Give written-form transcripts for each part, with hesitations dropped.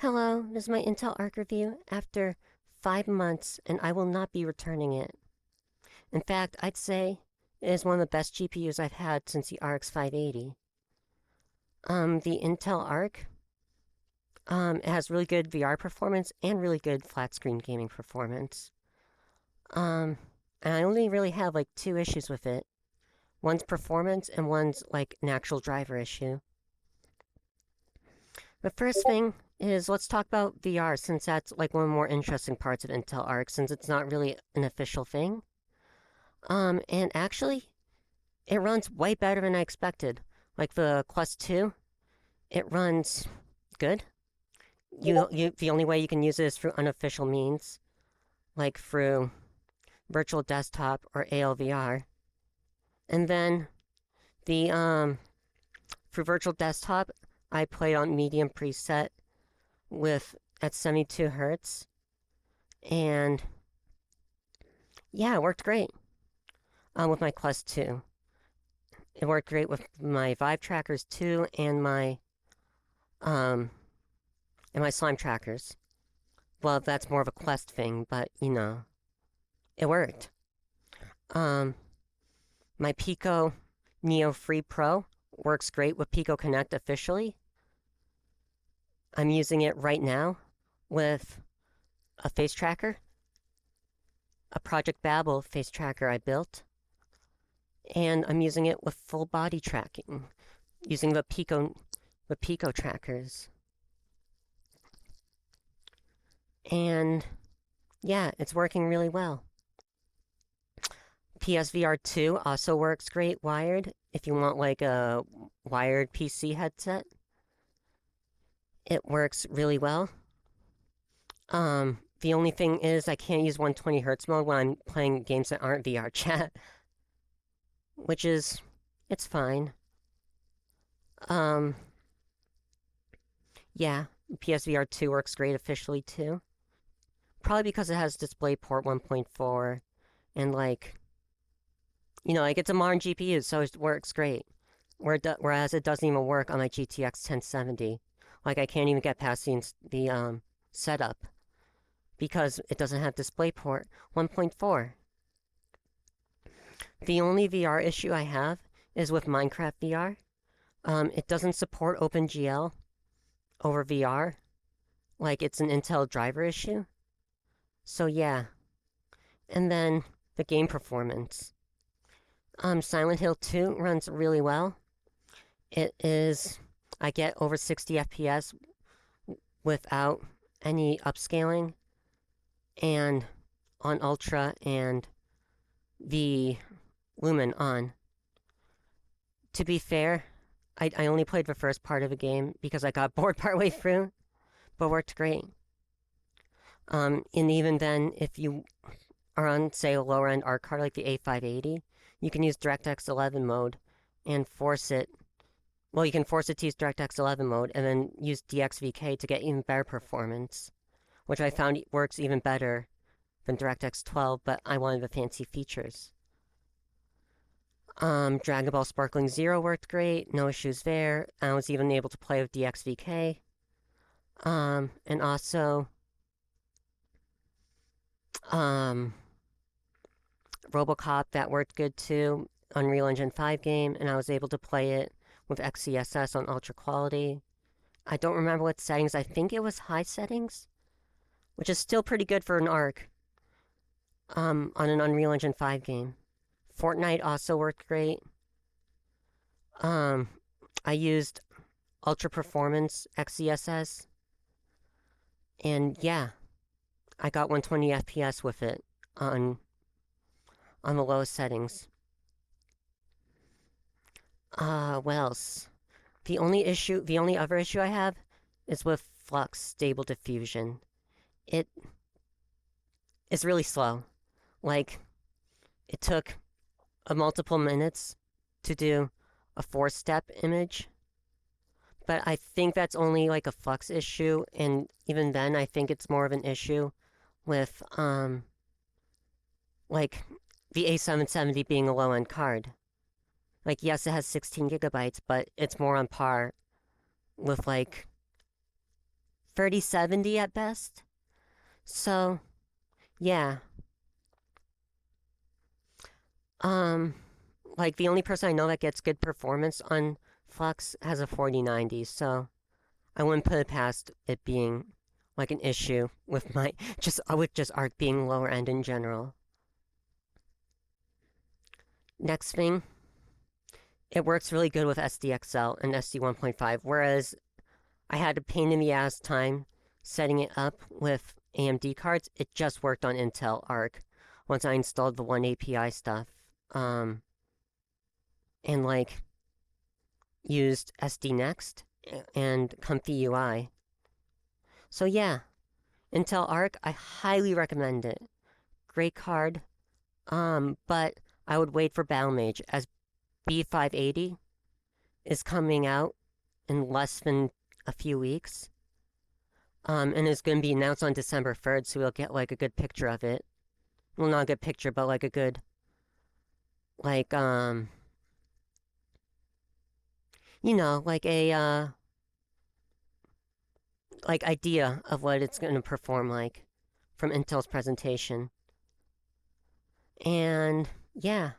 Hello, this is my Intel Arc review after 5 months, and I will not be returning it. In fact, I'd say it is one of the best GPUs I've had since the RX 580. The Intel Arc, it has really good VR performance and really good flat screen gaming performance. Um, and I only really have like two issues with it. One's performance and one's like an actual driver issue. The first thing is let's talk about VR since that's like one of the more interesting parts of Intel Arc since it's not really an official thing. And actually, it runs way better than I expected. Like the Quest 2, it runs good. The only way you can use it is through unofficial means, like through virtual desktop or ALVR. And then the for virtual desktop, I played on medium preset with at 72 hertz, and yeah, it worked great. With my Quest 2, it worked great with my Vive trackers too, um and my slime trackers. Well, that's more of a Quest thing, but it worked. Um, my Pico Neo Free Pro works great with Pico Connect officially. I'm using it right now with a face tracker, a Project Babel face tracker I built, and I'm using it with full body tracking, using the Pico trackers. And yeah, it's working really well. PSVR 2 also works great wired if you want like a wired PC headset. It works really well. The only thing is I can't use 120 hertz mode when I'm playing games that aren't VR chat, which is it's fine. Um, yeah, PSVR 2 works great officially too. Probably because it has DisplayPort 1.4 and like it's a modern GPU, so it works great. Whereas it doesn't even work on my GTX 1070. Like I can't even get past the setup because it doesn't have DisplayPort 1.4. The only VR issue I have is with Minecraft VR. It doesn't support OpenGL over VR. Like it's an Intel driver issue. So yeah. And then the game performance. Silent Hill 2 runs really well. I get over 60 FPS without any upscaling and on Ultra and the Lumen on. To be fair, I only played the first part of the game because I got bored partway through, but worked great. And even then, if you are on, say, a lower end art card like the A580, you can use DirectX 11 mode and force it. Well, you can force it to use DirectX 11 mode and then use DXVK to get even better performance, which I found works even better than DirectX 12, but I wanted the fancy features. Dragon Ball Sparkling Zero worked great, no issues there. I was even able to play with DXVK. And also, um, Robocop, that worked good too. Unreal Engine 5 game, and I was able to play it with XCSS on ultra quality. I don't remember what settings, I think it was high settings, which is still pretty good for an ARC, on an Unreal Engine 5 game. Fortnite also worked great. Um, I used Ultra Performance XCSS, and yeah, I got 120 FPS with it on the lowest settings. What else? The only other issue I have is with Flux Stable Diffusion. It is really slow. Like, it took a multiple minutes to do a 4-step image. But I think that's only like a Flux issue, and even then I think it's more of an issue with like the A770 being a low end card. Like yes, it has 16 gigabytes, but it's more on par with like 3070 at best. So, yeah. Um, like the only person I know that gets good performance on Flux has a 4090, so I wouldn't put it past it being like an issue with my just Arc being lower end in general. Next thing, it works really good with SDXL and SD 1.5, whereas I had a pain in the ass time setting it up with AMD cards. It just worked on Intel Arc once I installed the One API stuff. Um, and like used SD Next and Comfy UI. So yeah, Intel Arc, I highly recommend it. Great card. But I would wait for Battle Mage as B580 is coming out in less than a few weeks. And it's going to be announced on December 3rd, so we'll get like a good picture of it. Well, not a good picture, but like a good, like, like a, like idea of what it's going to perform like from Intel's presentation. And yeah,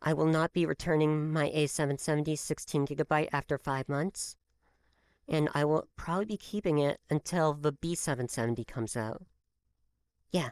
I will not be returning my A770 16GB after 5 months. And I will probably be keeping it until the B770 comes out. Yeah.